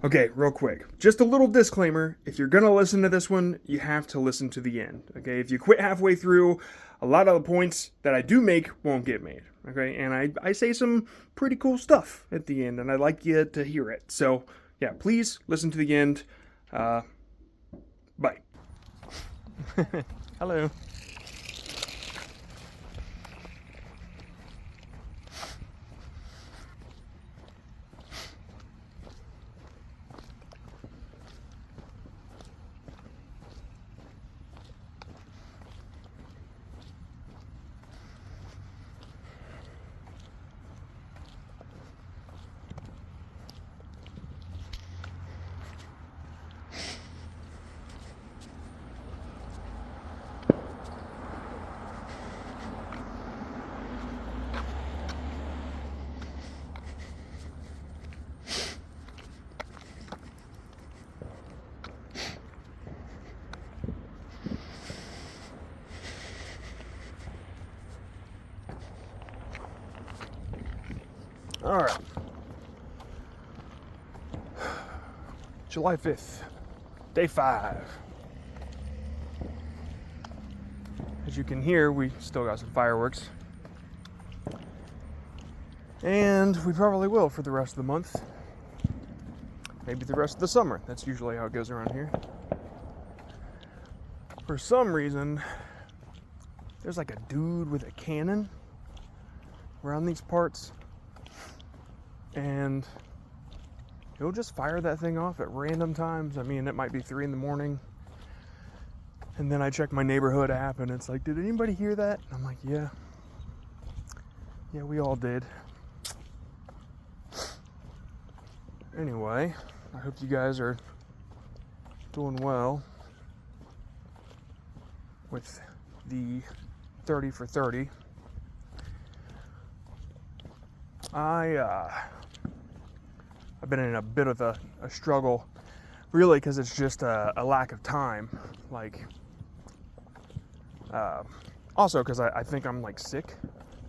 Okay, real quick. Just a little disclaimer. If you're going to listen to this one, you have to listen to the end. Okay, if you quit halfway through, a lot of the points that I do make won't get made. Okay, and I say some pretty cool stuff at the end, and I'd like you to hear it. So, yeah, please listen to the end. Bye. Hello. All right. July 5th, day 5. As you can hear, we still got some fireworks. And we probably will for the rest of the month. Maybe the rest of the summer. That's usually how it goes around here. For some reason, there's like a dude with a cannon around these parts. And he'll just fire that thing off at random times. I mean, it might be 3 in the morning. And then I check my neighborhood app and it's like, did anybody hear that? And I'm like, yeah. Yeah, we all did. Anyway, I hope you guys are doing well with the 30 for 30. I've been in a bit of a struggle, really, because it's just a lack of time. Like, also because I think I'm like sick.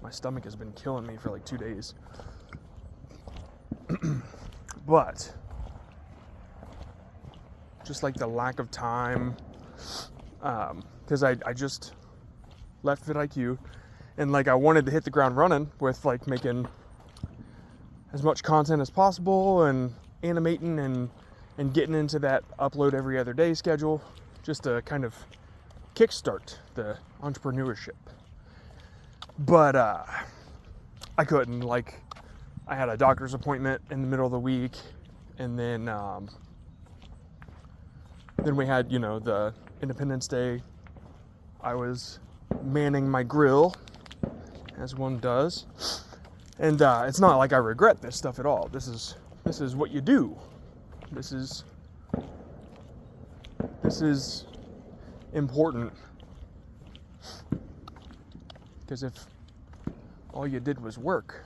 My stomach has been killing me for like 2 days. But just like the lack of time, because I just left vidIQ, and like I wanted to hit the ground running with like making as much content as possible and animating and getting into that upload every other day schedule, just to kind of kickstart the entrepreneurship. But I couldn't. Like, I had a doctor's appointment in the middle of the week, and then we had, the Independence Day. I was manning my grill, as one does. And it's not like I regret this stuff at all. This is what you do. This is important. Because if all you did was work,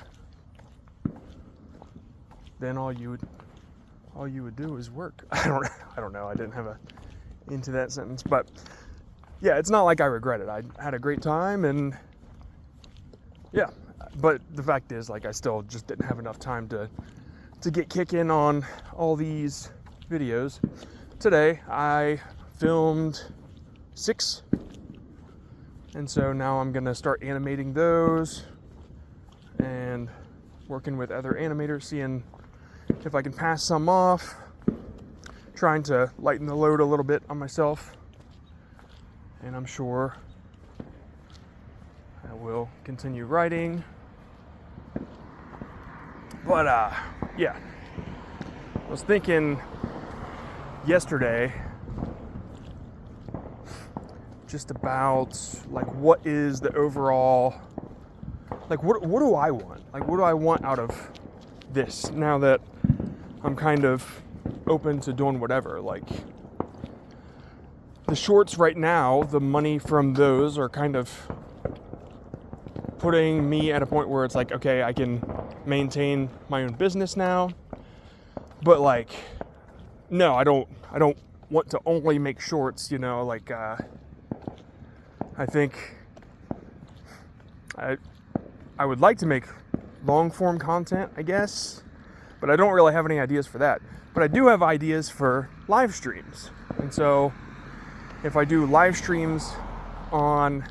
then all you would do is work. I don't know. I didn't have into that sentence, but yeah, it's not like I regret it. I had a great time, and yeah. But the fact is, like, I still just didn't have enough time to get kicking on all these videos. Today, I filmed 6. And so now I'm going to start animating those and working with other animators, seeing if I can pass some off, trying to lighten the load a little bit on myself. And I'm sure I will continue writing. But, yeah, I was thinking yesterday just about, like, what is the overall, like, what do I want? Like, what do I want out of this now that I'm kind of open to doing whatever? Like, the shorts right now, the money from those are kind of putting me at a point where it's like, okay, I can maintain my own business now, but like, no, I don't want to only make shorts, like, I think I would like to make long form content, I guess, but I don't really have any ideas for that. But I do have ideas for live streams. And so if I do live streams on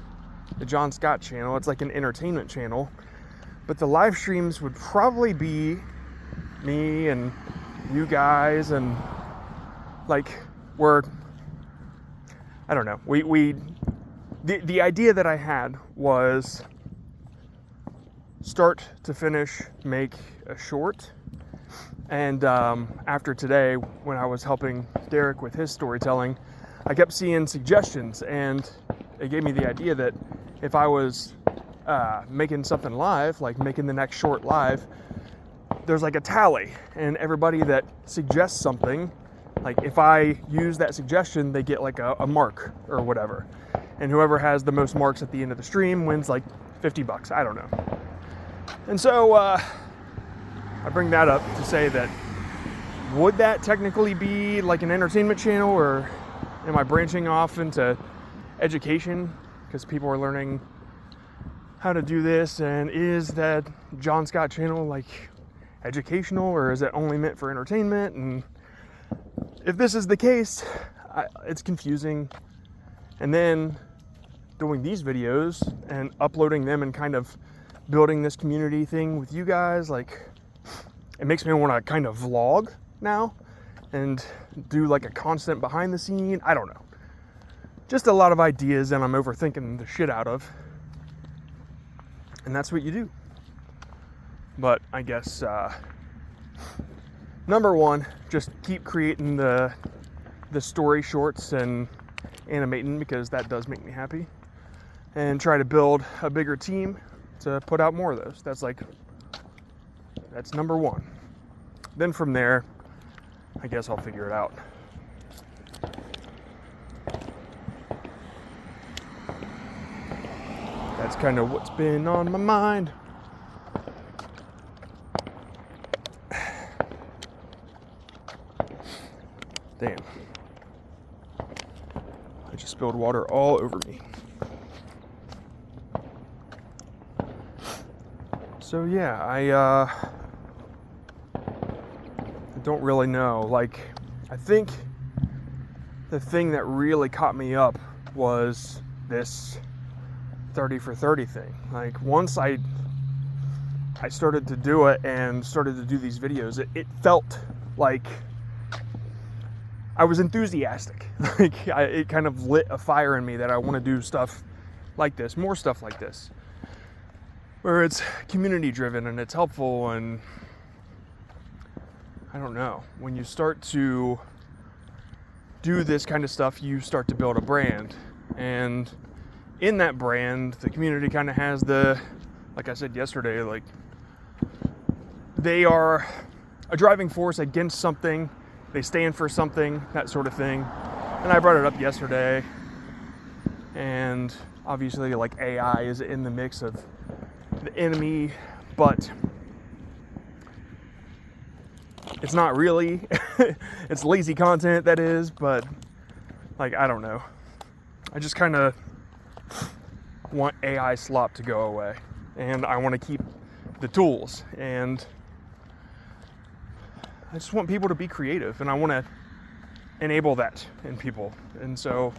the John Scott channel, it's like an entertainment channel, but the live streams would probably be me and you guys, and like I don't know, the idea that I had was start to finish make a short. And after today, when I was helping Derek with his storytelling, I kept seeing suggestions, and it gave me the idea that if I was making something live, like making the next short live, there's like a tally, and everybody that suggests something, like if I use that suggestion, they get like a mark or whatever. And whoever has the most marks at the end of the stream wins like $50. I don't know. And so I bring that up to say that, would that technically be like an entertainment channel, or am I branching off into education because people are learning how to do this? And is that John Scott channel like educational, or is it only meant for entertainment? And if this is the case, it's confusing. And then doing these videos and uploading them and kind of building this community thing with you guys, like, it makes me want to kind of vlog now and do like a constant behind the scene. I don't know. Just a lot of ideas, and I'm overthinking the shit out of. And that's what you do. But I guess number one, just keep creating the story shorts and animating, because that does make me happy. And try to build a bigger team to put out more of those. That's number one. Then from there, I guess I'll figure it out. That's kind of what's been on my mind. Damn. I just spilled water all over me. So yeah, I don't really know. Like, I think the thing that really caught me up was this 30 for 30 thing. Like, once I started to do it and started to do these videos, it felt like I was enthusiastic. Like, it kind of lit a fire in me that I want to do stuff like this, more stuff like this, where it's community driven and it's helpful. And I don't know, when you start to do this kind of stuff, you start to build a brand, and in that brand, the community kind of has like I said yesterday, like, they are a driving force against something, they stand for something, that sort of thing. And I brought it up yesterday, and obviously, like, AI is in the mix of the enemy, but it's not really. It's lazy content, that is, but, like, I don't know. I just kind of want AI slop to go away, and I want to keep the tools, and I just want people to be creative, and I want to enable that in people. And so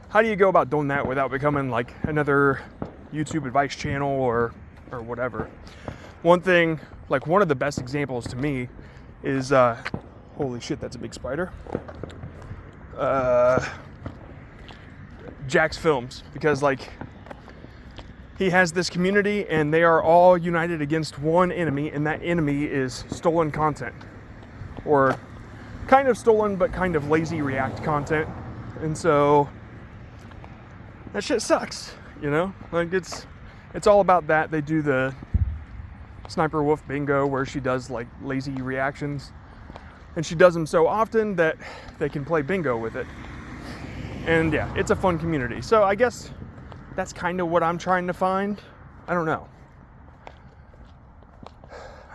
how do you go about doing that without becoming like another YouTube advice channel or whatever? One thing, like, one of the best examples to me is holy shit, that's a big spider. Jack's Films, because, like, he has this community and they are all united against one enemy, and that enemy is stolen content, or kind of stolen but kind of lazy React content. And so that shit sucks, you know? Like, it's all about that. They do the Sniper Wolf bingo where she does like lazy reactions, and she does them so often that they can play bingo with it. And yeah, it's a fun community. So I guess that's kind of what I'm trying to find. I don't know.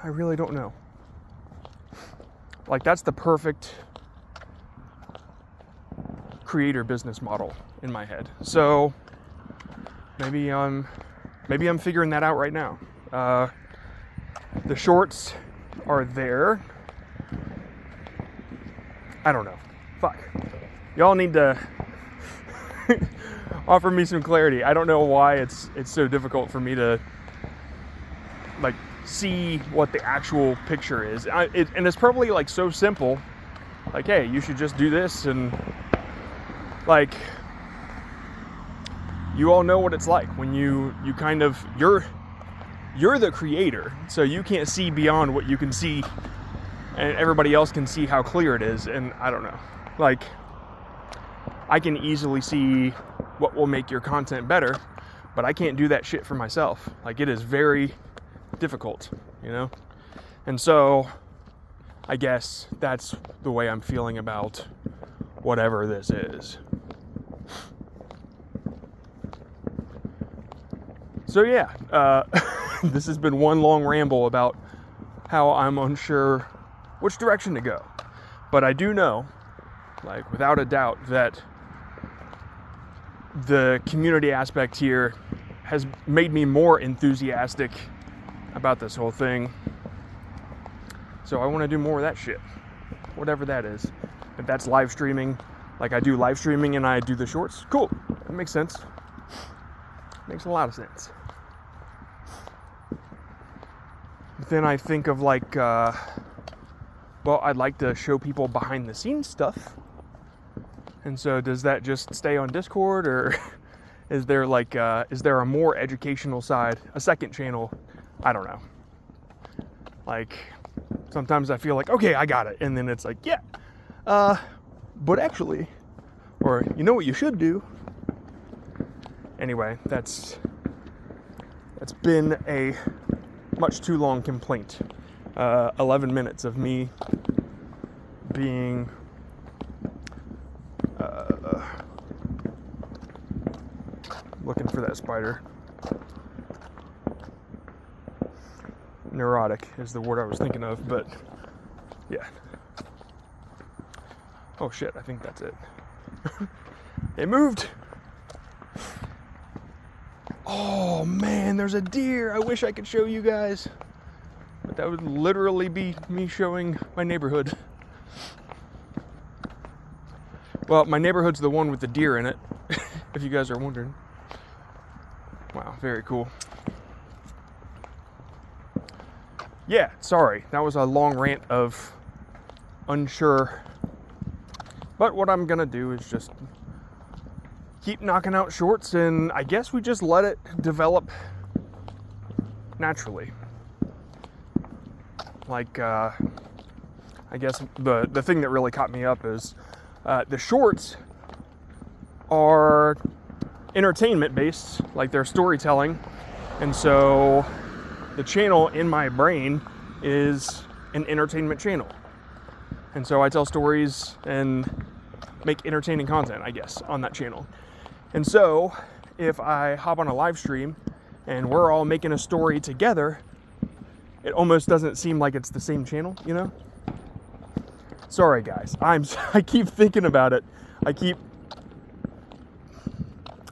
I really don't know. Like, that's the perfect creator business model in my head. So maybe I'm figuring that out right now. The shorts are there. I don't know. Fuck. Y'all need to offer me some clarity. I don't know why it's so difficult for me to like see what the actual picture is. And it's probably like so simple. Like, hey, you should just do this, and like you all know what it's like when you kind of you're the creator, so you can't see beyond what you can see, and everybody else can see how clear it is. And I don't know, like I can easily see what will make your content better, but I can't do that shit for myself. Like, it is very difficult, you know? And so I guess that's the way I'm feeling about whatever this is. So yeah, this has been one long ramble about how I'm unsure which direction to go. But I do know, like without a doubt, that the community aspect here has made me more enthusiastic about this whole thing. So I want to do more of that shit, whatever that is. If that's live streaming, like I do live streaming and I do the shorts, cool, that makes sense. Makes a lot of sense. But then I think of like, well, I'd like to show people behind the scenes stuff. And so does that just stay on Discord, or is there like, is there a more educational side, a second channel? I don't know. Like, sometimes I feel like, okay, I got it. And then it's like, yeah, but actually, or you know what you should do? Anyway, that's been a much too long complaint. 11 minutes of me being looking for that spider. Neurotic is the word I was thinking of, but yeah. Oh shit, I think that's it. It moved. Oh man, there's a deer. I wish I could show you guys, but that would literally be me showing my neighborhood. Well, my neighborhood's the one with the deer in it, if you guys are wondering. Wow, very cool. Yeah, sorry, that was a long rant of unsure. But what I'm gonna do is just keep knocking out shorts, and I guess we just let it develop naturally. Like, I guess the thing that really caught me up is the shorts are entertainment based, like they're storytelling, and so the channel in my brain is an entertainment channel, and so I tell stories and make entertaining content, I guess, on that channel. And so if I hop on a live stream and we're all making a story together, it almost doesn't seem like it's the same channel, you know? Sorry guys, I keep thinking about it.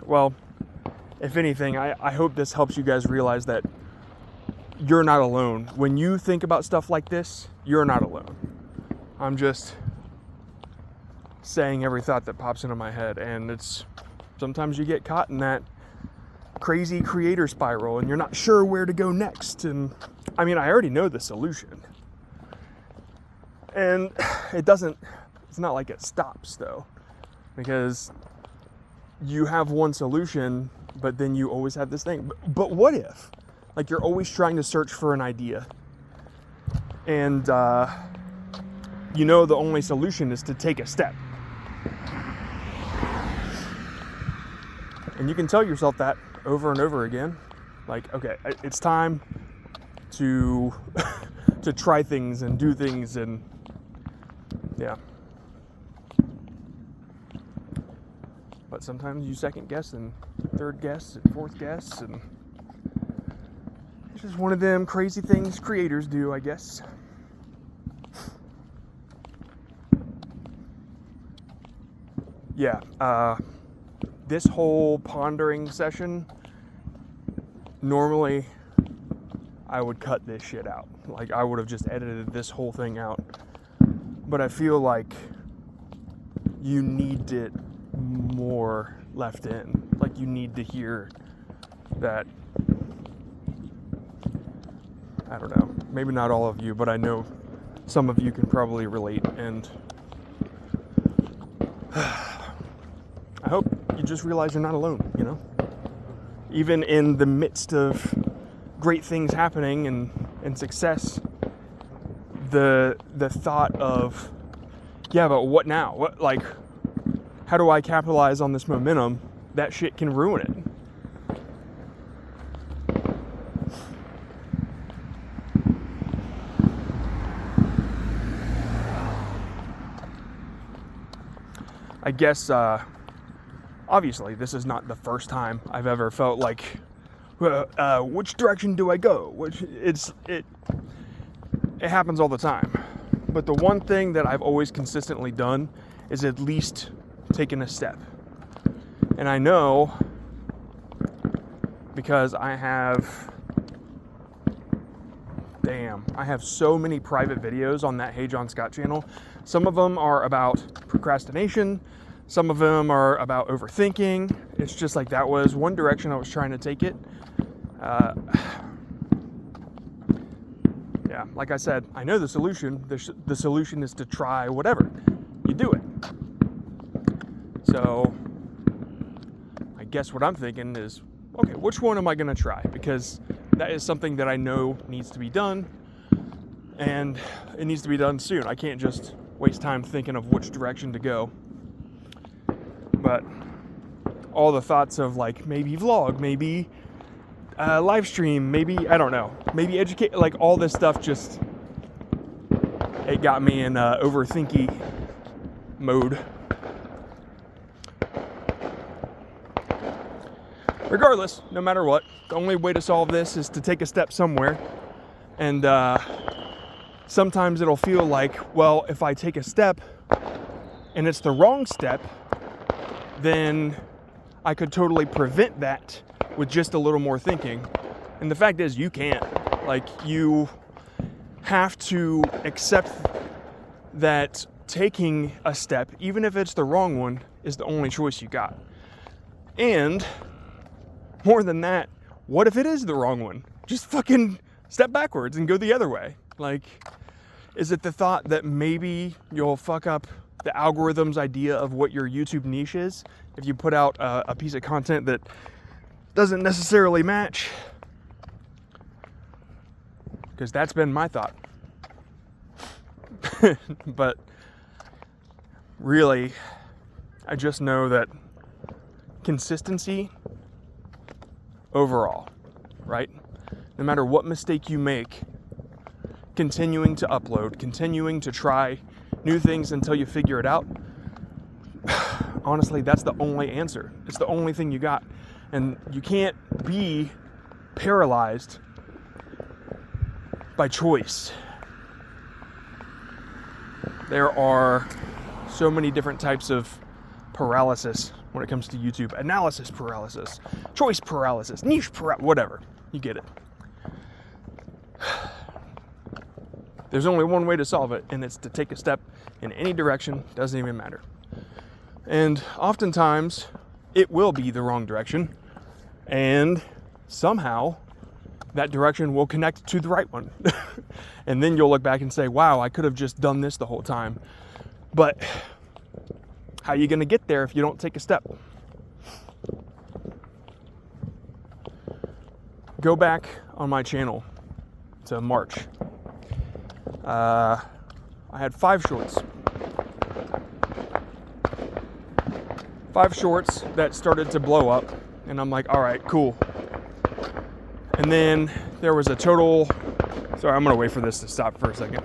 Well, if anything, I hope this helps you guys realize that you're not alone. When you think about stuff like this, you're not alone. I'm just saying every thought that pops into my head, and it's sometimes you get caught in that crazy creator spiral and you're not sure where to go next. And I mean, I already know the solution, and it's not like it stops though, because you have one solution, but then you always have this thing. But what if, like, you're always trying to search for an idea, and you know the only solution is to take a step. And you can tell yourself that over and over again. Like, okay, it's time to to try things and do things, and yeah. But sometimes you second guess and third guess and fourth guess, and it's just one of them crazy things creators do, I guess. Yeah, this whole pondering session, normally I would cut this shit out. Like, I would have just edited this whole thing out. But I feel like you need it more left in. Like, you need to hear that. I don't know, maybe not all of you, but I know some of you can probably relate, and I hope you just realize you're not alone, you know? Even in the midst of great things happening and success, the thought of, yeah, but what now? What, like, how do I capitalize on this momentum? That shit can ruin it. I guess, obviously, this is not the first time I've ever felt like, which direction do I go? It happens all the time. But the one thing that I've always consistently done is at least taken a step. And I know, because I have so many private videos on that Hey John Scott channel. Some of them are about procrastination. Some of them are about overthinking. It's just like, that was one direction I was trying to take it. Yeah, like I said, I know the solution. The solution is to try whatever. You do it. So I guess what I'm thinking is, okay, which one am I going to try? Because that is something that I know needs to be done, and it needs to be done soon. I can't just waste time thinking of which direction to go. But all the thoughts of, like, maybe vlog, maybe live stream, maybe, I don't know, maybe educate, like, all this stuff just, it got me in overthinky mode. Regardless, no matter what, the only way to solve this is to take a step somewhere. And sometimes it'll feel like, well, if I take a step and it's the wrong step, then I could totally prevent that with just a little more thinking. And the fact is, you can't. Like, you have to accept that taking a step, even if it's the wrong one, is the only choice you got. And more than that, what if it is the wrong one? Just fucking step backwards and go the other way. Like, is it the thought that maybe you'll fuck up the algorithm's idea of what your YouTube niche is if you put out a piece of content that doesn't necessarily match? Because that's been my thought. But really, I just know that consistency overall, right? No matter what mistake you make, continuing to upload, continuing to try new things until you figure it out, honestly, that's the only answer. It's the only thing you got. And you can't be paralyzed by choice. There are so many different types of paralysis when it comes to YouTube. Analysis paralysis, choice paralysis, niche paralysis, whatever. You get it. There's only one way to solve it, and it's to take a step in any direction. Doesn't even matter. And oftentimes, it will be the wrong direction, and somehow that direction will connect to the right one. And then you'll look back and say, wow, I could have just done this the whole time. But how are you going to get there if you don't take a step? Go back on my channel to March. I had 5 shorts. 5 shorts that started to blow up, and I'm like, all right, cool. And then there was a total, sorry, I'm gonna wait for this to stop for a second.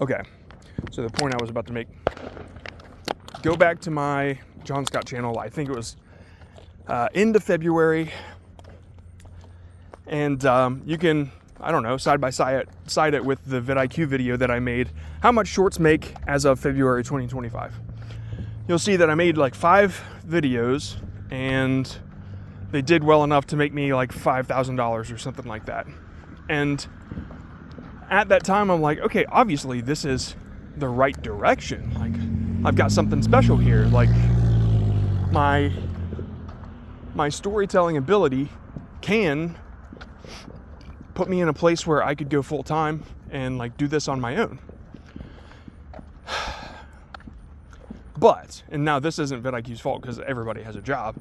Okay, so the point I was about to make, go back to my John Scott channel. I think it was end of February, and you can, I don't know, side by side it with the vidIQ video that I made, how much shorts make as of February 2025. You'll see that I made like 5 videos and they did well enough to make me like $5,000 or something like that. And at that time, I'm like, okay, obviously this is the right direction. Like, I've got something special here. Like, my storytelling ability can put me in a place where I could go full time and like do this on my own. But, and now this isn't vidIQ's fault because everybody has a job.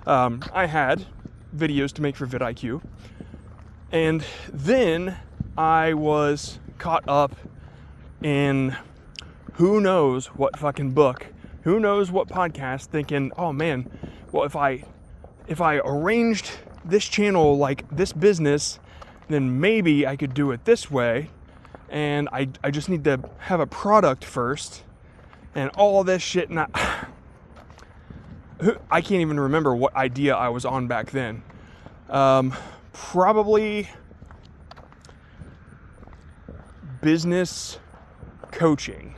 I had videos to make for vidIQ, and then I was caught up in who knows what fucking book, who knows what podcast, thinking, oh man, well, if I arranged this channel like this business, then maybe I could do it this way, and I just need to have a product first, and all this shit. And I can't even remember what idea I was on back then. Probably business coaching,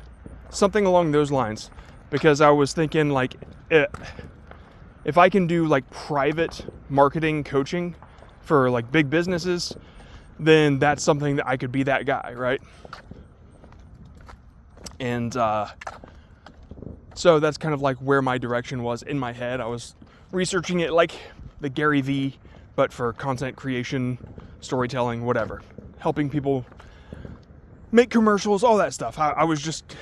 something along those lines, because I was thinking like, if I can do like private marketing coaching for like big businesses, then that's something that I could be that guy, right? And so that's kind of like where my direction was in my head. I was researching it like the Gary Vee, but for content creation, storytelling, whatever, helping people make commercials, all that stuff. I was just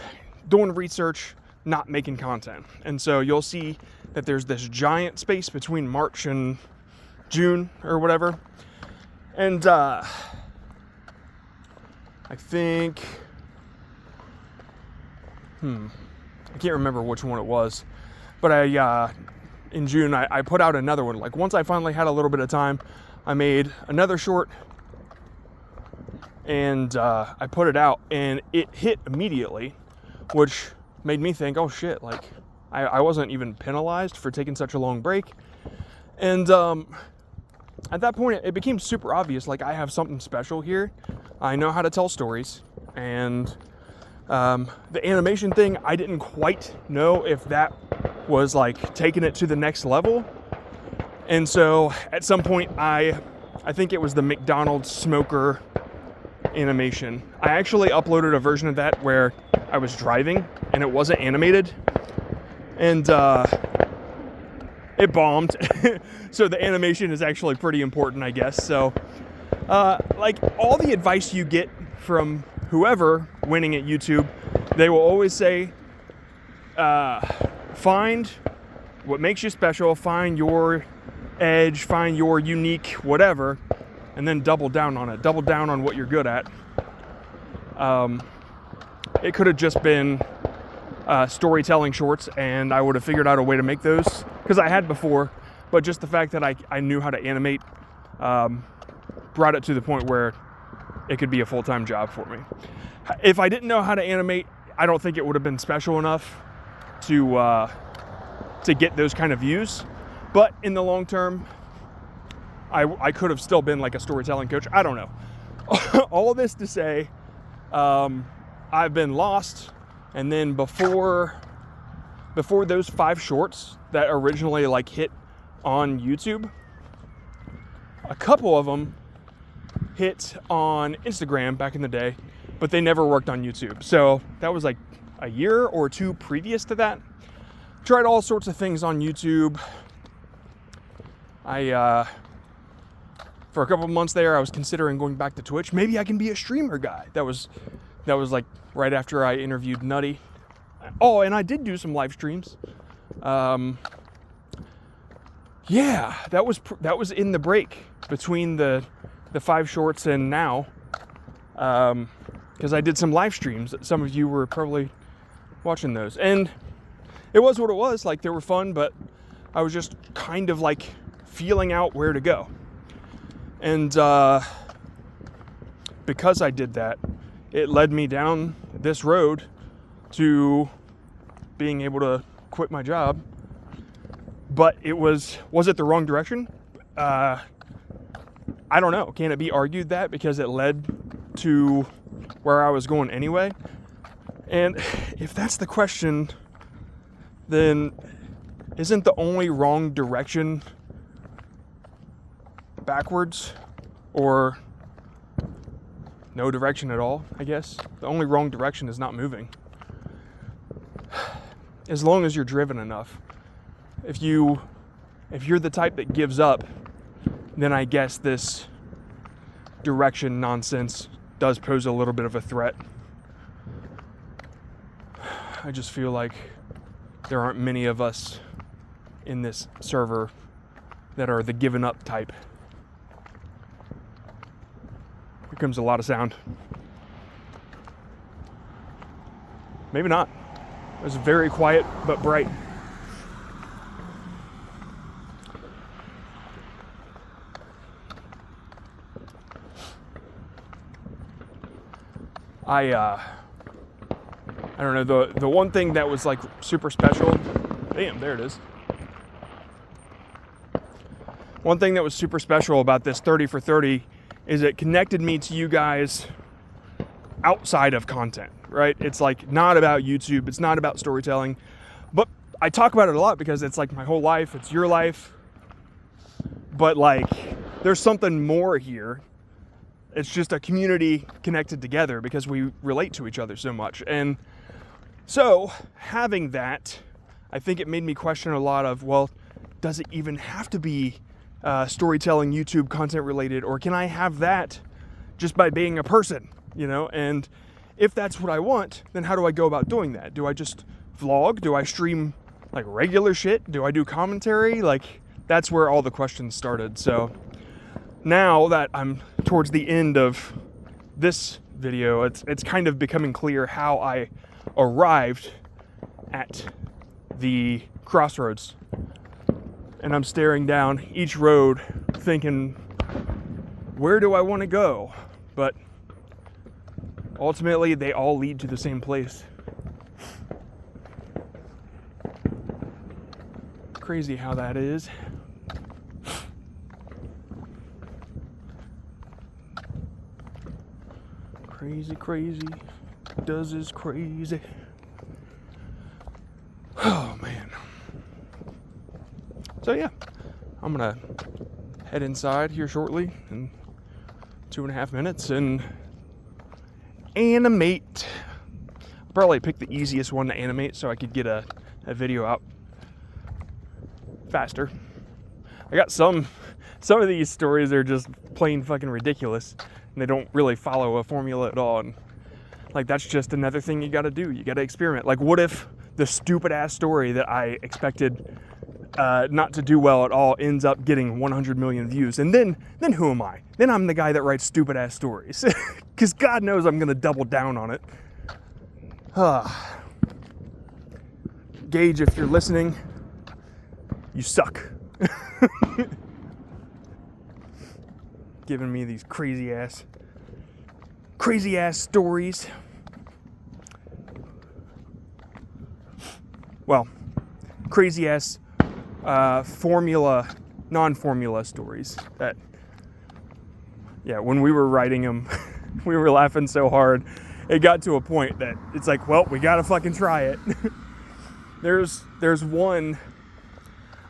doing research, not making content. And so you'll see that there's this giant space between March and June or whatever. And I think, I can't remember which one it was, but in June, I put out another one. Like, once I finally had a little bit of time, I made another short, and I put it out, and it hit immediately, which made me think, oh shit, like, I wasn't even penalized for taking such a long break. And at that point, it became super obvious, like, I have something special here. I know how to tell stories, and the animation thing, I didn't quite know if that was like taking it to the next level. And so at some point, I think it was the McDonald's smoker animation. I actually uploaded a version of that where I was driving and it wasn't animated, and it bombed. So the animation is actually pretty important, I guess. So like, all the advice you get from whoever winning at YouTube, they will always say, find what makes you special, find your edge, find your unique whatever, and then double down on it. Double down on what you're good at. It could have just been storytelling shorts, and I would have figured out a way to make those, because I had before, but just the fact that I knew how to animate brought it to the point where it could be a full-time job for me. If I didn't know how to animate, I don't think it would have been special enough to get those kind of views. But in the long term, I could have still been like a storytelling coach. I don't know. All this to say, I've been lost. And then before those 5 shorts that originally like hit on YouTube, a couple of them hit on Instagram back in the day, but they never worked on YouTube. So that was like a year or two previous to that. Tried all sorts of things on YouTube. For a couple of months there, I was considering going back to Twitch. Maybe I can be a streamer guy. That was like right after I interviewed Nutty. Oh, and I did do some live streams. Yeah, that was in the break between the 5 shorts and now, because I did some live streams. Some of you were probably watching those, and it was what it was. Like, they were fun, but I was just kind of like feeling out where to go. And because I did that, it led me down this road to being able to quit my job. But was it the wrong direction? I don't know. Can it be argued that because it led to where I was going anyway? And if that's the question, then isn't the only wrong direction backwards, or no direction at all, I guess. The only wrong direction is not moving. As long as you're driven enough. If you're the type that gives up, then I guess this direction nonsense does pose a little bit of a threat. I just feel like there aren't many of us in this server that are the given up type. Here comes a lot of sound. Maybe not. It was very quiet but bright. I don't know, the one thing that was like super special, damn, there it is. One thing that was super special about this 30 for 30 is it connected me to you guys outside of content, right? It's like not about YouTube, it's not about storytelling, but I talk about it a lot because it's like my whole life, it's your life, but like there's something more here. It's just a community connected together because we relate to each other so much. And so having that, I think it made me question a lot of, well, does it even have to be storytelling, YouTube content related, or can I have that just by being a person, you know? And if that's what I want, then how do I go about doing that? Do I just vlog? Do I stream like regular shit? Do I do commentary? Like that's where all the questions started. So now that I'm towards the end of this video, it's kind of becoming clear how I arrived at the crossroads. And I'm staring down each road thinking, where do I want to go? But ultimately, they all lead to the same place. Crazy how that is. Crazy, crazy, does is crazy. Oh man. So yeah, I'm gonna head inside here shortly in 2.5 minutes and animate. I'll probably pick the easiest one to animate so I could get a video out faster. I got some of these stories are just plain fucking ridiculous. And they don't really follow a formula at all. And like, that's just another thing you gotta do. You gotta experiment. Like, what if the stupid ass story that I expected not to do well at all ends up getting 100 million views? And then who am I? Then I'm the guy that writes stupid ass stories. Because God knows I'm gonna double down on it. Gage, if you're listening, you suck. Giving me these crazy ass stories. Well, crazy ass non-formula stories that, yeah, when we were writing them, we were laughing so hard. It got to a point that it's like, well, we gotta fucking try it. There's one,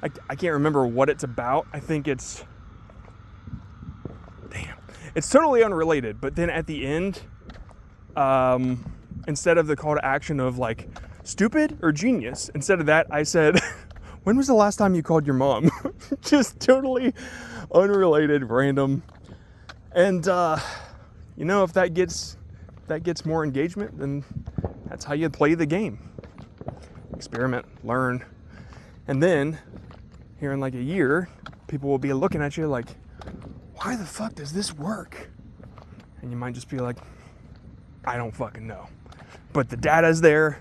I can't remember what it's about. I think it's totally unrelated, but then at the end, instead of the call to action of like stupid or genius, instead of that, I said, when was the last time you called your mom? Just totally unrelated, random. And, you know, if that gets more engagement, then that's how you play the game. Experiment, learn. And then here in like a year, people will be looking at you like, why the fuck does this work? And you might just be like, I don't fucking know. But the data's there.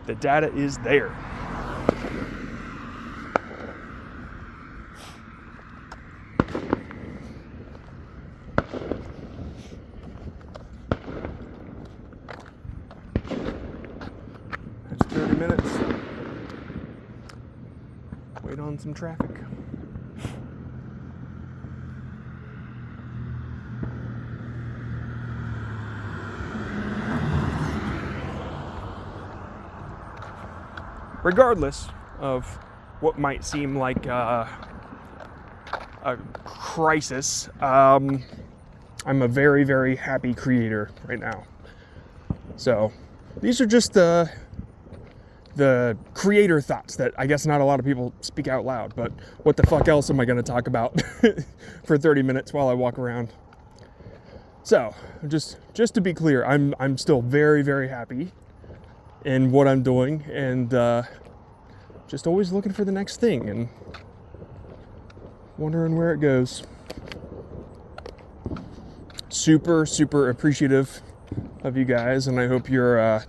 The data is there. That's 30 minutes. Wait on some traffic. regardless of what might seem like a crisis, I'm a very, very happy creator right now. So these are just the creator thoughts that I guess not a lot of people speak out loud, but what the fuck else am I going to talk about for 30 minutes while I walk around? So just to be clear, I'm still very, very happy in what I'm doing, and just always looking for the next thing and wondering where it goes. Super, super appreciative of you guys, and I hope your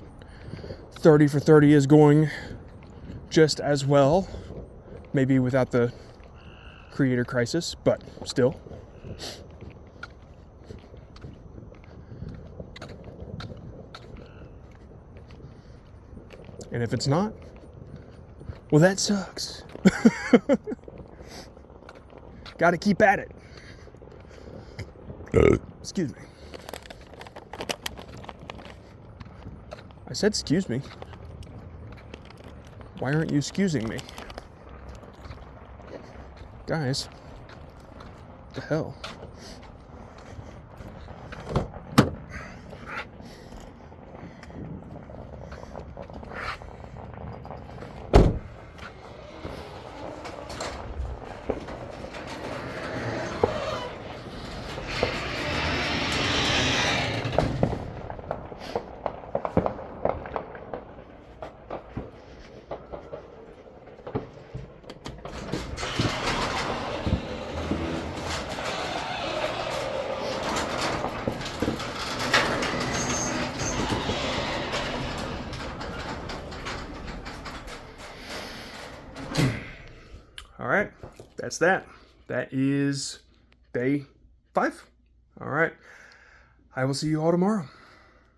30 for 30 is going just as well. Maybe without the creator crisis, but still. And if it's not, well, that sucks. Gotta keep at it. Excuse me. I said excuse me. Why aren't you excusing me? Guys, what the hell? All right, that's that. That is day 5. All right, I will see you all tomorrow.